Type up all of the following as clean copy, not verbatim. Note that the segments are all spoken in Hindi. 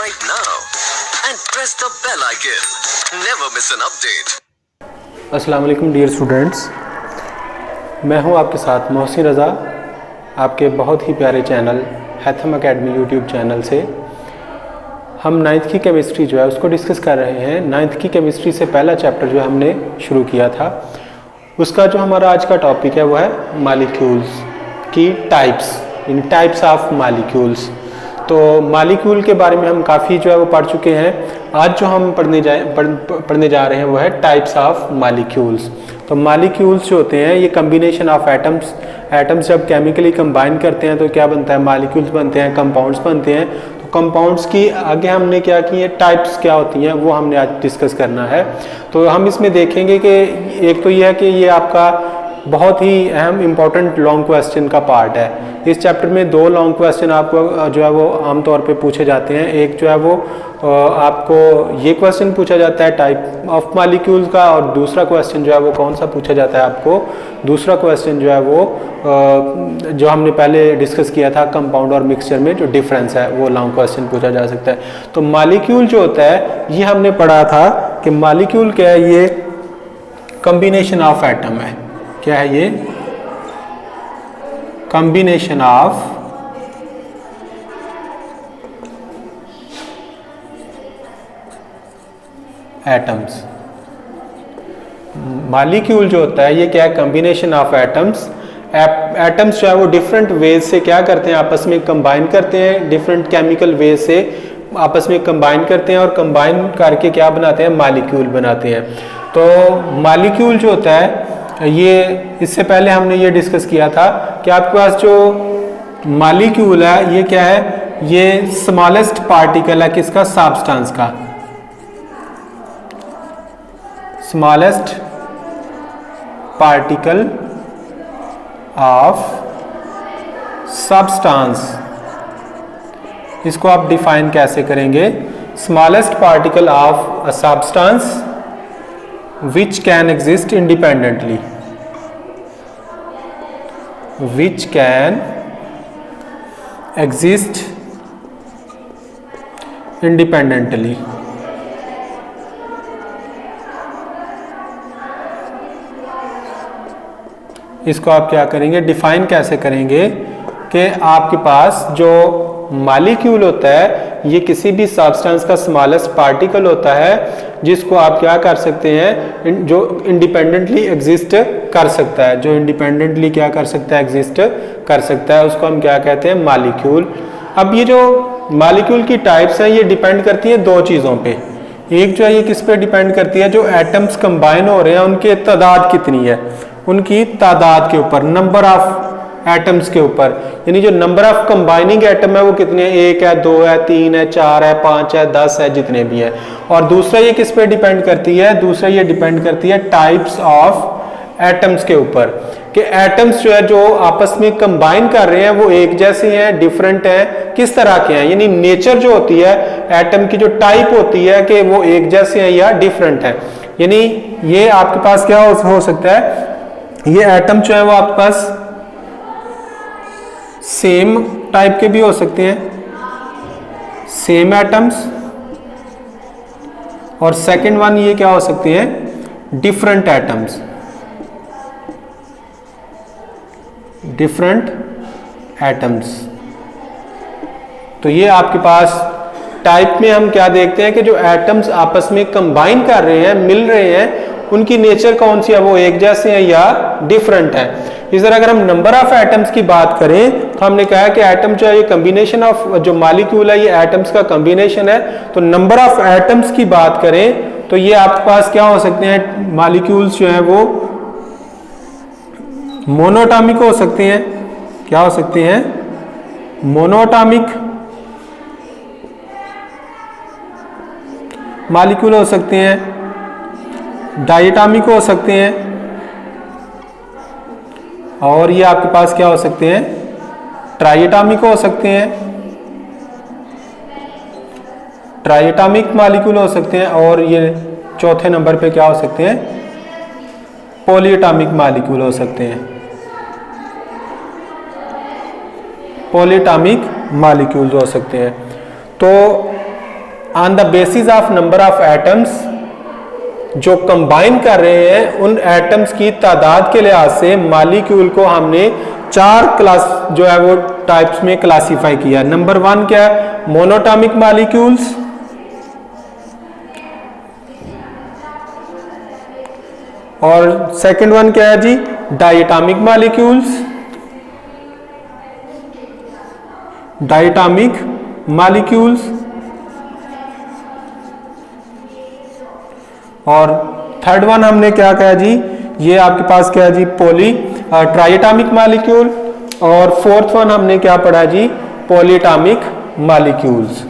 subscribe now and press the bell icon. Never miss an update. अस्सलाम वालेकुम डियर स्टूडेंट्स, मैं हूं आपके साथ मोहसिन रज़ा, आपके बहुत ही प्यारे चैनल हैथम एकेडमी यूट्यूब चैनल से। हम नाइन्थ की केमिस्ट्री जो है उसको डिस्कस कर रहे हैं। नाइन्थ की केमिस्ट्री से पहला चैप्टर जो हमने शुरू किया था, उसका जो हमारा आज का टॉपिक है वो है मॉलिक्यूल्स की types, in types of molecules. तो मॉलिक्यूल के बारे में हम काफ़ी जो है वो पढ़ चुके हैं। आज जो हम पढ़ने जा रहे हैं वो है टाइप्स ऑफ मॉलिक्यूल्स। तो मॉलिक्यूल्स जो होते हैं ये कम्बिनेशन ऑफ एटम्स, एटम्स जब केमिकली कंबाइन करते हैं तो क्या बनता है, मॉलिक्यूल्स बनते हैं, कंपाउंड्स बनते हैं। तो कंपाउंड्स की आगे हमने क्या किए, टाइप्स क्या होती हैं वो हमने आज डिस्कस करना है। तो हम इसमें देखेंगे कि एक तो यह है कि ये आपका बहुत ही अहम इम्पॉर्टेंट लॉन्ग क्वेश्चन का पार्ट है। इस चैप्टर में दो लॉन्ग क्वेश्चन आपको जो है वो आमतौर पे पूछे जाते हैं। एक जो है वो आपको ये क्वेश्चन पूछा जाता है टाइप ऑफ मॉलिक्यूल्स का, और दूसरा क्वेश्चन जो है वो कौन सा पूछा जाता है आपको, दूसरा क्वेश्चन जो है वो जो हमने पहले डिस्कस किया था कंपाउंड और मिक्सचर में जो डिफरेंस है वो लॉन्ग क्वेश्चन पूछा जा सकता है। तो मॉलिक्यूल जो होता है ये हमने पढ़ा था कि मॉलिक्यूल क्या है, ये कम्बिनेशन ऑफ एटम है। क्या है ये? Combination of atoms. मॉलिक्यूल जो होता है ये क्या है, कॉम्बिनेशन ऑफ एटम्स। एटम्स जो है वो डिफरेंट वेज से क्या करते हैं, आपस में कंबाइन करते हैं, डिफरेंट केमिकल वेज से आपस में कंबाइन करते हैं और कंबाइन करके क्या बनाते हैं, मॉलिक्यूल बनाते हैं। तो मॉलिक्यूल जो होता है ये, इससे पहले हमने ये डिस्कस किया था कि आपके पास जो मॉलिक्यूल है ये क्या है, ये स्मॉलेस्ट पार्टिकल है किसका, सब्सटेंस का। स्मॉलेस्ट पार्टिकल ऑफ सब्सटेंस, इसको आप डिफाइन कैसे करेंगे, smallest particle of a substance which can exist independently, which can exist independently। इसको आप क्या करेंगे, डिफाइन कैसे करेंगे कि आपके पास जो मॉलिक्यूल होता है ये किसी भी सब्सटेंस का स्मॉलेस्ट पार्टिकल होता है जिसको आप क्या कर सकते हैं, जो इंडिपेंडेंटली एग्जिस्ट कर सकता है, जो इंडिपेंडेंटली क्या कर सकता है, एग्जिस्ट कर सकता है, उसको हम क्या कहते हैं, मॉलिक्यूल। अब ये जो मॉलिक्यूल की टाइप्स हैं ये डिपेंड करती हैं दो चीज़ों पे। एक जो है ये किस पे डिपेंड करती है, जो एटम्स कंबाइन हो रहे हैं उनकी तादाद कितनी है, उनकी तादाद के ऊपर, नंबर ऑफ एटम्स के ऊपर, यानी जो नंबर ऑफ कंबाइनिंग एटम है वो कितने हैं, 1 है, 2 है, 3 है, 4 है, 5 है, 10 है, जितने भी हैं। और दूसरा ये किस पे डिपेंड करती है, दूसरा ये डिपेंड करती है टाइप्स ऑफ एटम्स के ऊपर, कि एटम्स जो है जो आपस में कंबाइन कर रहे हैं वो एक जैसे हैं, डिफरेंट हैं, किस तरह के हैं। यानी नेचर जो होती है एटम की, जो टाइप होती है कि वो एक जैसे हैं या डिफरेंट है। यानी ये आपके पास क्या हो सकता है, ये एटम जो है वो आपके पास सेम टाइप के भी हो सकते हैं, सेम एटम्स, और सेकंड वन ये क्या हो सकते हैं, डिफरेंट एटम्स, डिफरेंट एटम्स। तो ये आपके पास टाइप में हम क्या देखते हैं कि जो एटम्स आपस में कंबाइन कर रहे हैं, मिल रहे हैं, उनकी नेचर कौन सी है, वो एक जैसे हैं या डिफरेंट है। इस तरह अगर हम नंबर ऑफ एटम्स की बात करें तो हमने कहा कि एटम जो है ये कम्बिनेशन ऑफ, जो मॉलिक्यूल है ये एटम्स का कम्बिनेशन है। तो नंबर ऑफ एटम्स की बात करें तो ये आपके पास क्या हो सकते हैं, मॉलिक्यूल्स जो हैं वो मोनोटॉमिक हो सकते हैं। क्या हो सकते हैं, मोनोटॉमिक मॉलिक्यूल हो सकते हैं, डायटॉमिक हो सकते हैं, और ये आपके पास क्या हो सकते हैं, ट्राइएटॉमिक हो सकते हैं, ट्राइएटॉमिक मॉलिक्यूल हो सकते हैं, और ये चौथे नंबर पे क्या हो सकते हैं, पॉलीएटॉमिक मॉलिक्यूल हो सकते हैं। पॉलीएटॉमिक मॉलिक्यूल्स हो सकते हैं। तो on the basis of number of atoms, जो कंबाइन कर रहे हैं उन एटम्स की तादाद के लिहाज से मॉलिक्यूल को हमने 4 क्लास जो है वो टाइप्स में क्लासिफाई किया। नंबर 1 क्या है? मोनोटॉमिक मॉलिक्यूल्स, और सेकंड वन क्या है जी? डायटॉमिक मॉलिक्यूल्स, डायटॉमिक मॉलिक्यूल्स, और थर्ड वन हमने क्या कहा जी? ये आपके पास क्या है जी? ट्राइएटॉमिक मॉलिक्यूल, और फोर्थ वन हमने क्या पढ़ा जी? पॉलीटॉमिक मॉलिक्यूल्स,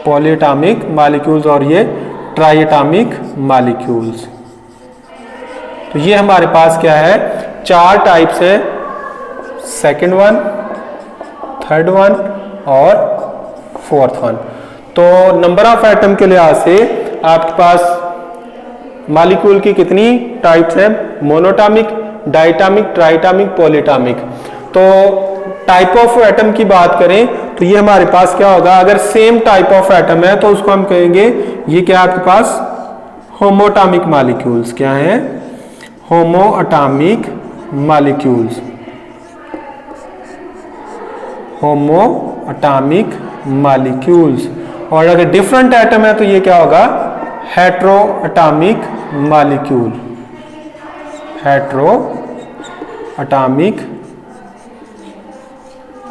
पॉलीटॉमिक मॉलिक्यूल्स और ये ट्राइएटॉमिक मॉलिक्यूल्स। तो ये हमारे पास क्या है? 4 टाइप्स है, सेकंड वन, थर्ड वन और फोर्थ वन। तो नंबर ऑफ एटम के लिहाज से आपके पास मॉलिक्यूल की कितनी टाइप्स हैं? Monatomic, diatomic, triatomic, polyatomic. तो टाइप ऑफ एटम की बात करें तो ये हमारे पास क्या होगा? अगर सेम टाइप ऑफ एटम है तो उसको हम कहेंगे ये क्या आपके पास? होमोटॉमिक मॉलिक्यूल्स। क्या है? होमोअटॉमिक मॉलिक्यूल्स, होमोअटॉमिक मॉलिक्यूल्स। और अगर डिफरेंट एटम है तो ये क्या होगा? हेट्रोअटॉमिक मॉलिक्यूल, हेट्रोअटॉमिक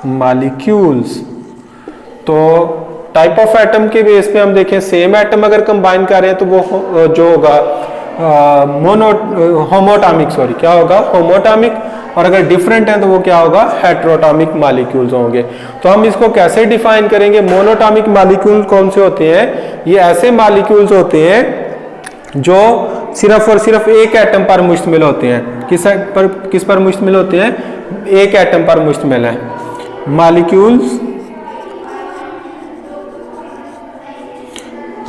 मॉलिक्यूल्स। तो टाइप ऑफ एटम के बेस पे हम देखें, सेम एटम अगर कंबाइन कर रहे हैं तो वो जो होगा होमोटॉमिक, सॉरी क्या होगा? होमोटॉमिक। और अगर डिफरेंट है तो वो क्या होगा? हेट्रोटॉमिक मॉलिक्यूल्स होंगे। तो हम इसको कैसे डिफाइन करेंगे? मोनोटॉमिक मॉलिक्यूल कौन से होते हैं? ये ऐसे मॉलिक्यूल्स होते हैं जो सिर्फ और सिर्फ एक एटम पर मुश्तमिल होते हैं। किस पर मुश्तमिल होते हैं? एक एटम पर मुश्तमिल है। मॉलिक्यूल्स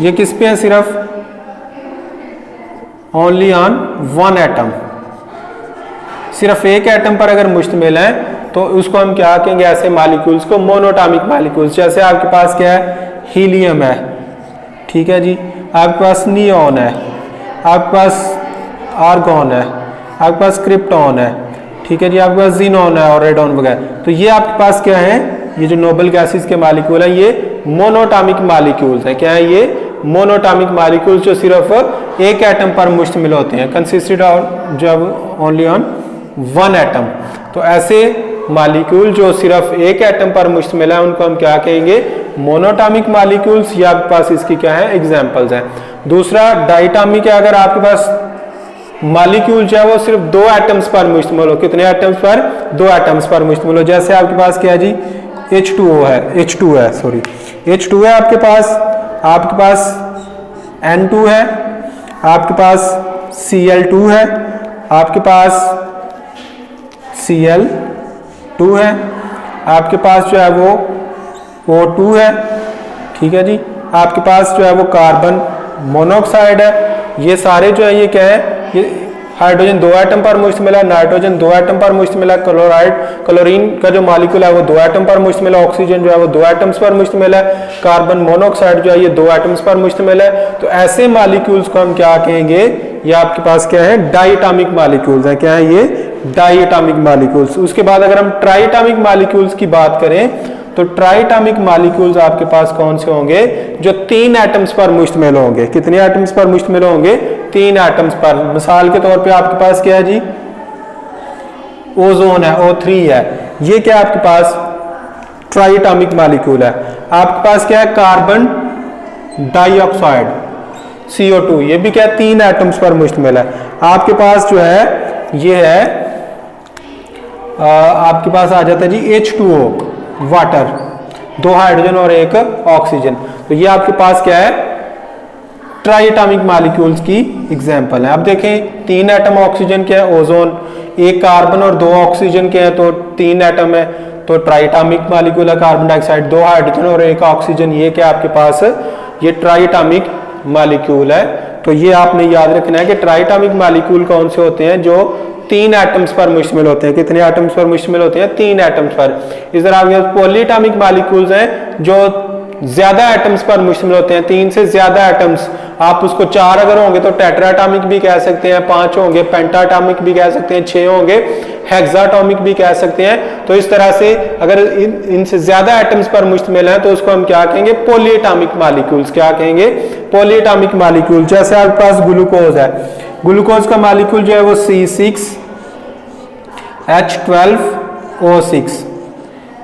ये किस पे है? सिर्फ ओनली ऑन वन एटम, सिर्फ एक एटम पर अगर मुश्तमिल है तो उसको हम क्या कहेंगे? ऐसे मॉलिक्यूल्स को मोनोटॉमिक मॉलिक्यूल्स। जैसे आपके पास क्या है? हीलियम है, ठीक है जी, आपके पास नियॉन है, आपके पास आर्गॉन है, आपके पास क्रिप्टॉन है, ठीक है जी, आपके पास जीनॉन है और रेडॉन वगैरह। तो ये आपके पास क्या है? ये जो नोबल गैसेस के मॉलिक्यूल है ये मोनोटॉमिक मॉलिक्यूल्स है। क्या है ये? मोनोटॉमिक मॉलिक्यूल्स जो सिर्फ एक एटम पर मुश्तमिल होते हैं, कंसिस्टेड ऑफ जो ओनली ऑन वन एटम। तो ऐसे मॉलिक्यूल जो सिर्फ एक एटम पर मुश्तमिल है उनको हम क्या कहेंगे? Monoatomic molecules. या आपके पास इसकी क्या है? एग्जांपल्स हैं। दूसरा डायटॉमिक है, अगर आपके पास मॉलिक्यूल जो है वो सिर्फ 2 एटम्स पर मुश्तमिल हो। कितने एटम्स पर? 2 एटम्स पर मुश्तमिल हो। जैसे आपके पास क्या है जी? H2O है, H2 है, सॉरी H2 है आपके पास N2 है, आपके पास Cl2 है, आपके पास Cl2 है, आपके पास जो है वो O2 है, ठीक है जी, आपके पास जो है वो कार्बन मोनोऑक्साइड है। ये सारे जो है ये क्या है? ये हाइड्रोजन 2 एटम पर मुश्तमिल है, नाइट्रोजन 2 एटम पर मुश्तमिल है, क्लोरीन का जो मॉलिक्यूल है वो 2 एटम पर मुश्तमिल है, ऑक्सीजन जो है वो 2 एटम्स पर मुश्तमिल है, कार्बन मोनोऑक्साइड जो है ये 2 एटम्स पर मुश्तमिल है। तो ऐसे मॉलिक्यूल्स को हम क्या कहेंगे? ये आपके पास क्या है? डायटॉमिक मॉलिक्यूल्स है। क्या है ये? Diatomic molecules. उसके बाद अगर हम ट्राइटॉमिक मॉलिक्यूल्स की बात करें तो ट्राइटॉमिक मॉलिक्यूल्स आपके पास कौन से होंगे? जो 3 एटम्स पर मुश्तमिल होंगे। कितने एटम्स पर मुश्तमिल होंगे? 3 एटम्स पर। मिसाल के तौर पे आपके पास क्या है जी? ओजोन है, O3 है। ये क्या आपके पास? ट्राइटॉमिक मॉलिक्यूल है। आपके पास क्या है? कार्बन डाइऑक्साइड CO2, ये भी क्या है? 3 एटम्स पर मुश्तमिल है। आपके पास जो है ये है आपके पास आ जाता है जी H2O, वाटर, 2 हाइड्रोजन और 1 ऑक्सीजन। तो ये आपके पास क्या है? ट्राइटॉमिक मॉलिक्यूल्स की एग्जांपल है। अब देखें 3 एटम ऑक्सीजन के है, ओजोन, 1 कार्बन और 2 ऑक्सीजन के हैं तो 3 एटम है, तो ट्राइटॉमिक मॉलिक्यूल है। कार्बन डाइऑक्साइड, 2 हाइड्रोजन और 1 ऑक्सीजन, ये क्या आपके पास? ये ट्राइटॉमिक मॉलिक्यूल है। तो ये आपने याद रखना है कि ट्राइटॉमिक मॉलिक्यूल कौन से होते हैं? जो 3 एटम्स पर मुश्तमिल होते हैं। कितने एटम्स पर मुश्तमिल होते हैं? 3 एटम्स पर। इस तरह आपके पॉलीएटॉमिक मॉलिक्यूल्स हैं जो ज्यादा एटम्स पर मुश्तमिल होते हैं, 3 से ज्यादा एटम्स। आप उसको 4 अगर होंगे तो टेट्राएटॉमिक भी कह सकते हैं, 5 होंगे पेंटाएटॉमिक भी कह सकते हैं, 6 होंगे हेक्साएटॉमिक भी कह सकते हैं। तो इस तरह से अगर इनसे ज्यादा एटम्स पर मुश्तमिल है तो उसको हम क्या कहेंगे? Polyatomic molecules. क्या कहेंगे? Polyatomic molecule. जैसे आपके पास ग्लूकोज है, ग्लूकोज का मॉलिक्यूल जो है वो C6H12O6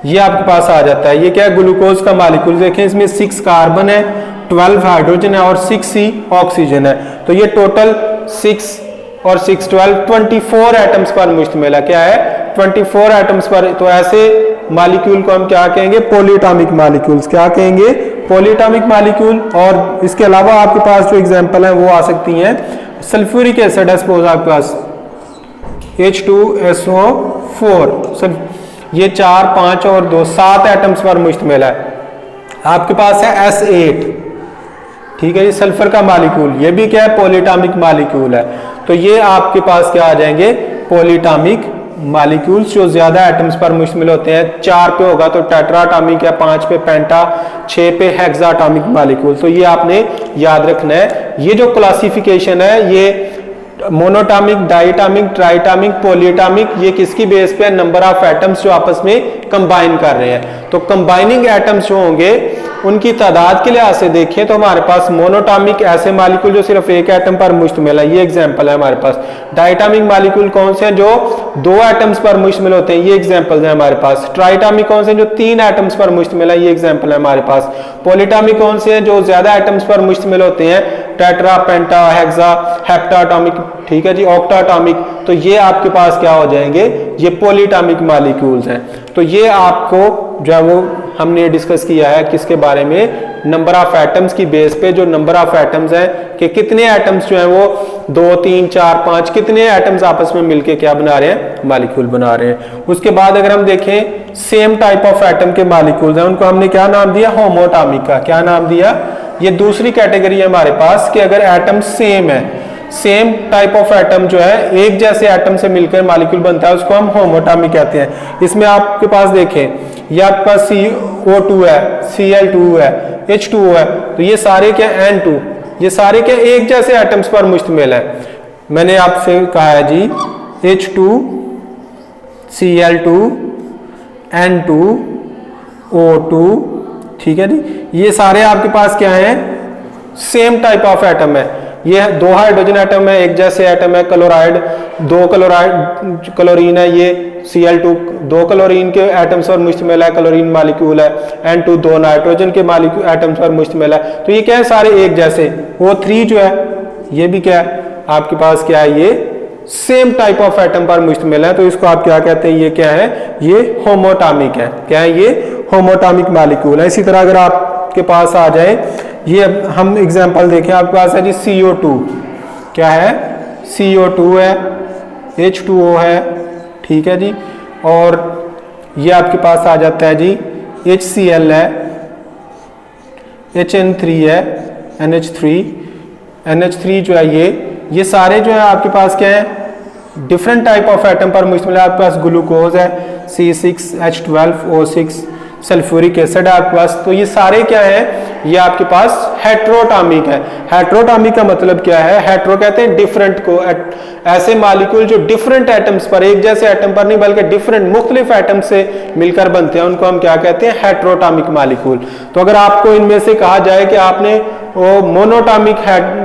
ये आपके पास आ जाता है। ये क्या है? ग्लूकोज का मॉलिक्यूल। देखें इसमें 6 कार्बन है, 12 हाइड्रोजन है और 6 ही ऑक्सीजन है। तो ये टोटल 6 और 6 12 24 एटम्स पर मुश्तमिल है। क्या है? 24 एटम्स पर। तो ऐसे मॉलिक्यूल को हम क्या कहेंगे? Polyatomic molecules. क्या कहेंगे? Polyatomic molecule. और इसके अलावा आपके पास जो एग्जांपल है वो आ सकती हैं, सल्फ्यूरिक एसिड है सपोज आपके पास H2SO4, ये 4 5 और 2 7 एटम्स पर मुश्तमिल है। आपके पास है S8, ठीक है, ये सल्फर का मॉलिक्यूल, ये भी क्या है? पॉलीएटॉमिक मॉलिक्यूल है। तो ये आपके पास क्या आ जाएंगे? पॉलीएटॉमिक मॉलिक्यूल्स जो ज्यादा एटम्स पर मुश्तमिल होते हैं। 4 पे होगा तो टेट्राएटॉमिक है, 5 पे पेंटा, 6 पे हेक्साएटॉमिक मॉलिक्यूल। तो ये आपने याद रखना है। ये जो क्लासिफिकेशन है ये मोनोटॉमिक, डाइटॉमिक, ट्राइटॉमिक, पॉलीएटॉमिक, ये किसकी बेस पे? नंबर ऑफ एटम्स जो आपस में कंबाइन कर रहे हैं। तो कंबाइनिंग एटम्स जो होंगे उनकी तादाद के लिहाज से देखें तो हमारे पास मोनोटॉमिक ऐसे मॉलिक्यूल जो सिर्फ एक एटम पर मुश्तमिल है, ये एग्जांपल है हमारे पास। डाइटॉमिक मॉलिक्यूल कौन से हैं? जो 2 एटम्स पर मुश्तमिल होते हैं, ये एग्जांपल्स हैं हमारे पास। ट्राइटॉमिक कौन से हैं? जो 3 एटम्स पर मुश्तमिल है, ये एग्जांपल है हमारे पास। पॉलीटॉमिक कौन से हैं? जो ज्यादा एटम्स पर मुश्तमिल होते हैं, टेट्रा, पेंटा, हेक्सा, हेप्टाटॉमिक, ठीक है जी, ऑक्टाटॉमिक। तो ये आपके पास क्या हो जाएंगे? ये पॉलीटॉमिक मॉलिक्यूल्स हैं। तो ये आपको जो है वो हमने डिस्कस किया है किसके बारे में? नंबर ऑफ एटम्स की बेस पे। जो नंबर ऑफ एटम्स है कि कितने एटम्स जो हैं वो 2 3 4 5 कितने एटम्स आपस में मिलके क्या बना रहे हैं? मॉलिक्यूल बना रहे हैं। उसके बाद अगर हम देखें सेम टाइप ऑफ एटम के मॉलिक्यूल्स हैं, उनको हमने क्या नाम दिया? होमोटॉमिक का। क्या नाम दिया? ये दूसरी कैटेगरी है हमारे पास कि अगर एटम सेम है, सेम टाइप ऑफ एटम जो है एक जैसे एटम से मिलकर मॉलिक्यूल बनता है, उसको हम होमोटॉमिक कहते हैं। इसमें आपके पास देखें, ये आपके पास CO2 है, Cl2 है, H2O है, तो ये सारे क्या? N2, ये सारे क्या? एक जैसे एटम्स पर मुश्तमिल है। मैंने आपसे कहा है जी H2, Cl2, N2, O2, ठीक है जी, ये सारे आपके पास क्या है? सेम टाइप ऑफ एटम है। ये 2 हाइड्रोजन एटम है, एक जैसे एटम है। क्लोराइड, 2 क्लोरीन है, ये Cl2 2 क्लोरीन के एटम्स पर मुश्तमिल है, क्लोरीन मॉलिक्यूल है। N2 2 नाइट्रोजन के मॉलिक्यूल एटम्स पर मुश्तमिल है। तो ये क्या है? सारे एक जैसे। O3 जो है ये भी क्या है? आपके पास क्या है? ये सेम टाइप ऑफ एटम पर मुश्तमिल है। तो इसको आप क्या कहते हैं? ये क्या है? ये होमोटॉमिक है। क्या है? ये होमोटॉमिक मॉलिक्यूल है। इसी तरह अगर आपके पास आ जाए, ये हम एग्जांपल देखें, आपके पास है जी CO2, क्या है? CO2 है, H2O है, ठीक है जी, और ये आपके पास आ जाता है जी HCl है, HN3 है, NH3 जो है ये सारे जो है आपके पास क्या है? डिफरेंट टाइप ऑफ एटम पर मुश्तमिल है। आपके पास ग्लूकोज है, C6H12O6, सल्फ्यूरिक एसिड है आपके पास। तो ये सारे क्या है? ये आपके पास हेट्रोटॉमिक है। हेट्रोटॉमिक का मतलब क्या है? हेट्रो कहते हैं डिफरेंट को, ऐसे मॉलिक्यूल जो डिफरेंट एटम्स पर, एक जैसे एटम पर नहीं बल्कि डिफरेंट मुख्तलिफ एटम से मिलकर बनते हैं, उनको हम क्या कहते हैं? हेट्रोटॉमिक मॉलिक्यूल। तो अगर आपको इनमें से कहा जाए कि आपने वो मोनोटॉमिक,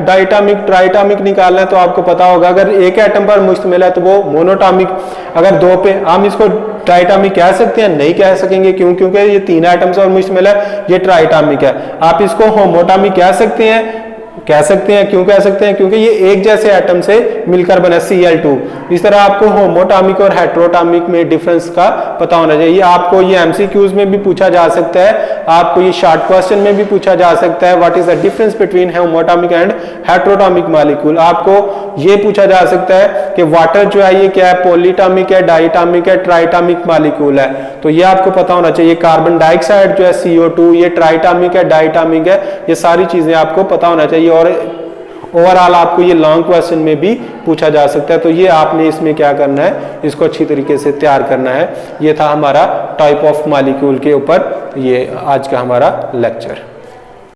डाइटॉमिक, ट्राइटॉमिक निकालना है, तो आपको पता होगा अगर एक एटम पर मुश्तमिल है तो वो मोनोटॉमिक, अगर 2 पे, हम इसको ट्राइटॉमिक कह सकते हैं? नहीं कह सकेंगे। क्यों? क्योंकि ये 3 एटम्स पर मुश्तमिल है, ये ट्राइटॉमिक है। आप इसको होमोटॉमिक कह सकते हैं? कह सकते हैं। क्यों कह सकते हैं? क्योंकि ये एक जैसे एटम से मिलकर बना, Cl2। इस तरह आपको होमोटॉमिक और हेट्रोटॉमिक में डिफरेंस का पता होना चाहिए। आपको ये MCQs में भी पूछा जा सकता है, आपको ये शॉर्ट क्वेश्चन में भी पूछा जा सकता है, what is the difference between homoatomic and heteroatomic molecule. आपको ये पूछा जा सकता है कि वाटर जो है ये क्या है? पॉलीटॉमिक है, डाइटॉमिक है, ट्राइटॉमिक मॉलिक्यूल है। तो ये आपको पता होना चाहिए। कार्बन डाइऑक्साइड जो है CO2, ये ट्राइटॉमिक है, डाइटॉमिक है, ये सारी चीजें आपको पता होना चाहिए। ओवरऑल आपको ये लॉन्ग क्वेश्चन में भी पूछा जा सकता है। तो ये आपने इसमें क्या करना है, इसको अच्छी तरीके से तैयार करना है। ये था हमारा टाइप ऑफ मॉलिक्यूल के ऊपर ये आज का हमारा लेक्चर।